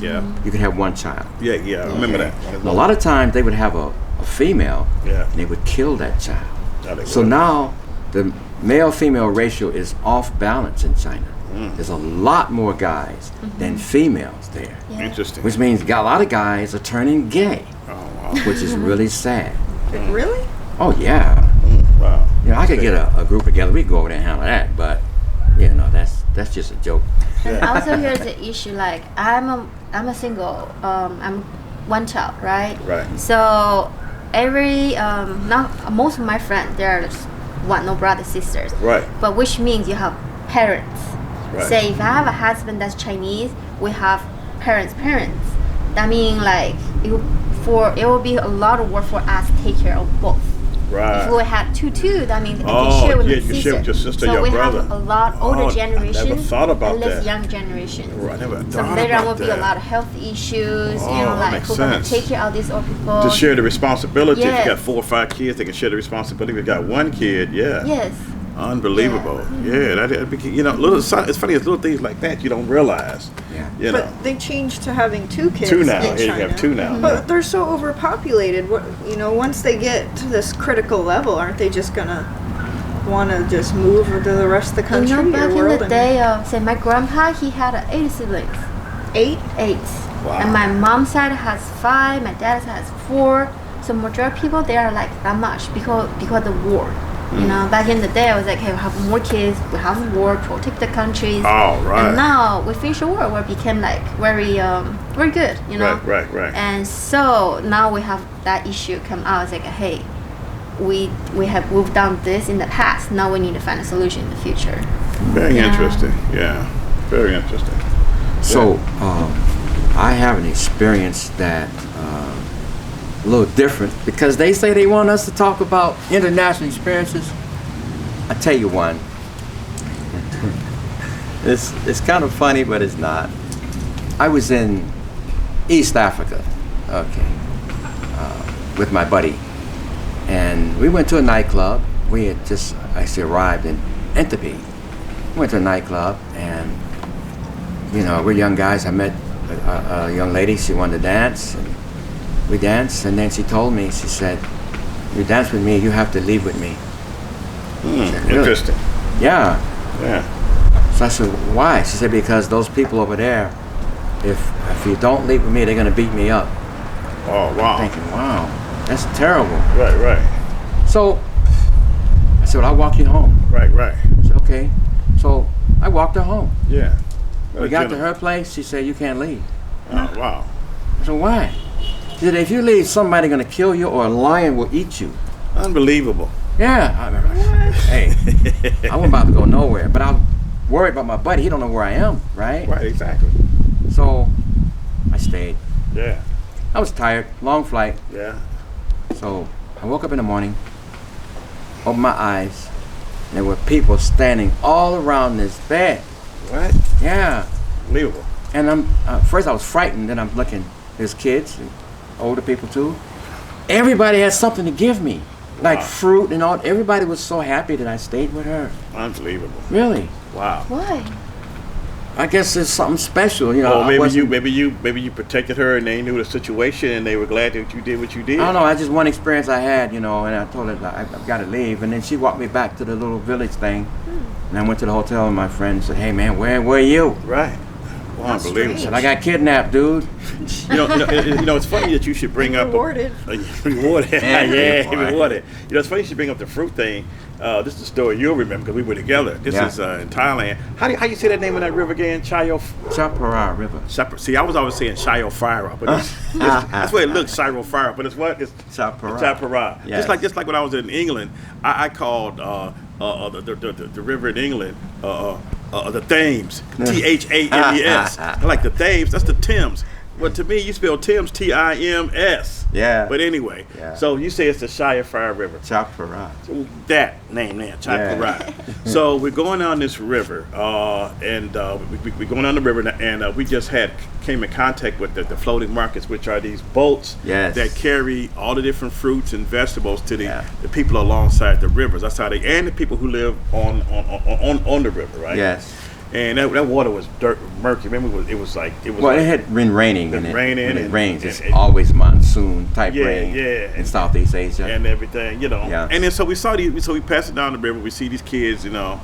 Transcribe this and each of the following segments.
Yeah. You could have one child. Yeah, I remember that. A lot of times they would have a female, Yeah. and they would kill that child. Yeah, they So would. now the male-female ratio is off balance in China. There's a lot more guys than females there, Interesting. which means a lot of guys are turning gay, Oh, wow. which is really sad. Really? Oh yeah, Wow. you know I could get a group together, we could go over there and handle that, but you know that's just a joke. And also here's the issue, like I'm a single, I'm one child, right? Right. So every not most of my friends, they're just one, no brothers, sisters. Right. But which means you have parents. Right. Say if I have a husband that's Chinese, we have parents. That means like it will be a lot of work for us to take care of both. Right. If we had two, that means I Oh, can share with yeah, my you sister. share with your sister, so your we brother. have a lot Oh, older I generation never thought about and less that. young generation. Oh, I never So thought later on about will be a that. lot of health issues. Oh, you know, that like makes who's gonna sense. take care of these old people? To share the responsibility. If Yes. you got 4 or 5 kids, they can share the responsibility. If you got one kid, yeah. Yes. Unbelievable. Yeah, that'd be, you know, it's funny, it's little things like that you don't realize. Yeah. You know. But they changed to having 2 kids. 2 now. In Yeah, you China. have 2 now. But they're so overpopulated. What, you know, once they get to this critical level, aren't they just gonna want to just move to the rest of the country You know, back or in world? the day, say my grandpa, he had 8 siblings. 8? 8. Wow. And my mom's side has 5. My dad's side has 4. So majority of people, they are like that much because of the war. You know, back in the day, I was like, hey, we have more kids, we have war, protect the countries. Oh, right. And now we finished the war, we became like very good, you know. Right. And so now we have that issue come out. It's like, hey, we've done this in the past. Now we need to find a solution in the future. Very Yeah. interesting. Yeah. Very interesting. So I have an experience that a little different because they say they want us to talk about international experiences. I tell you one. It's kind of funny, but it's not. I was in East Africa, okay, with my buddy, and we went to a nightclub. We had just actually arrived in Entebbe. We went to a nightclub, and you know, we're young guys. I met a young lady. She wanted to dance. And we danced, and then she told me, she said, you dance with me, you have to leave with me. Said, really? Interesting. Yeah. Yeah. So I said, why? She said, because those people over there, if you don't leave with me, they're going to beat me up. Oh, wow. Thinking, wow, that's terrible. Right. So I said, well, I'll walk you home. Right. I said, okay. So I walked her home. Yeah. We got to her place, she said, you can't leave. Oh, wow. I said, why? She said, if you leave, somebody's going to kill you or a lion will eat you. Unbelievable. Yeah. I remember, hey, I wasn't about to go nowhere, but I was worried about my buddy. He don't know where I am, right? Right, exactly. So I stayed. Yeah. I was tired, long flight. Yeah. So I woke up in the morning, opened my eyes, and there were people standing all around this bed. What? Yeah. Unbelievable. And I'm first I was frightened, then I'm looking, there's kids, and older people too. Everybody had something to give me, like Wow. fruit and all. Everybody was so happy that I stayed with her. Unbelievable. Really? Wow. Why? I guess it's something special, you know. Or I maybe wasn't- maybe you protected her and they knew the situation and they were glad that you did what you did. I don't know. I just one experience I had, you know, and I told her I've got to leave, and then she walked me back to the little village thing, and I went to the hotel, and my friend said, "Hey man, where are you?" Right. Wow, That's unbelievable. strange. I said, "I got kidnapped, dude." You know, it's funny that you should bring up Rewarded. Rewarded. Yeah, Yeah, rewarded. rewarded. You know, it's funny you should bring up the fruit thing. This is a story you'll remember because we were together. This Yeah. is in Thailand. How you say that name of that river again? Chapara River. See, I was always saying Chayo Fire, but that's what it looks, Chayo Fire, but it's what? It's Chapara. Chapara. Yes. Just like when I was in England, I called the river in England the Thames, Thames. I like the Thames. That's the Thames. But to me, you spell Thames Tims. Yeah. But anyway, Yeah. so you say it's the Shire Fire River. Chapara. That name there, Chapara. So we're going down this river, and we're going down the river, and we just came in contact with the floating markets, which are these boats Yes. that carry all the different fruits and vegetables to Yeah. the people alongside the rivers. That's how and the people who live on the river, right? Yes. and that water was dirt murky. Remember, it was like Well, like, it had been raining, and raining when it and- rains, it's and- always monsoon type rain yeah, in Southeast Asia. and everything, you know. Yeah. And then so we saw these, so we passed it down the river. We see these kids, you know,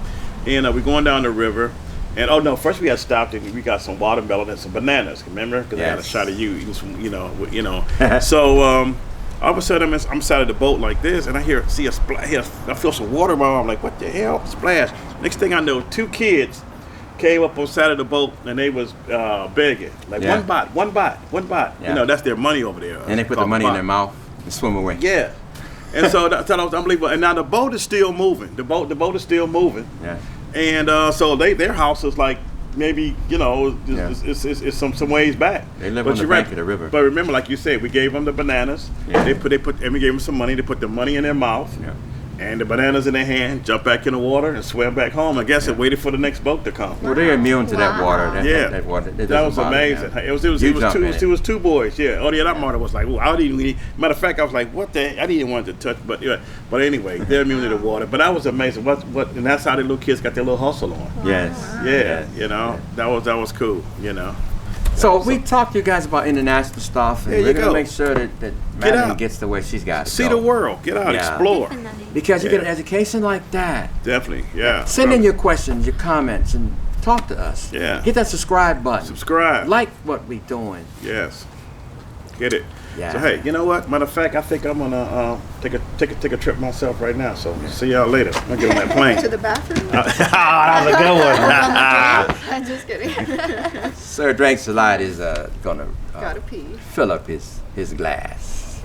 and we're going down the river. And oh no, first we had stopped and we got some watermelon and some bananas. Remember? Because I had a Yes. shot of you eating some, you know. So all of a sudden I'm side of the boat like this, and I see a splash. I feel some water in my arm. I'm like, what the hell? Splash. Next thing I know, 2 kids came up on side of the boat and they was begging, like Yeah. one bite. Yeah. You know, that's their money over there. And they put the money in their mouth and swim away. Yeah. And so that was unbelievable. And now the boat is still moving. The boat is still moving. Yeah. And so their house is like maybe, you know, it's some ways back. They live But on the you're bank of the river. But remember, like you said, we gave them the bananas. Yeah. They put and we gave them some money. They put the money in their mouth. Yeah. And the bananas in their hand, jumped back in the water and swam back home. I guess it waited for the next boat to come. Well, they're immune to that water. Yeah. That water. It That doesn't was bother amazing. them. It was You jump two. in it. It was 2 boys. Yeah. Oh yeah, that mother was like, "Ooh, I didn't even." Matter of fact, I was like, "What the?" I didn't even want to touch, but yeah. But anyway, they're immune to the water. But that was amazing. What? And that's how the little kids got their little hustle on. Yes. Yeah. Yes. You know, that was cool. You know. So we talked to you guys about international stuff, and There you we're going go. to make sure that Madeline out. gets the way she's got to See go. the world. Get out. Yeah. Explore. Definitely. Because you get an Yeah. education like that. Definitely. Yeah. Send in your questions, your comments, and talk to us. Yeah. Hit that subscribe button. Subscribe. Like what we're doing. Yes. Get it. Yeah. So hey, you know what? Matter of fact, I think I'm gonna take a trip myself right now. So see y'all later. I'm gonna get on that plane. To the bathroom? That was a good one. I'm just kidding. Sir Drinks a lot is going to Gotta pee. fill up his glass.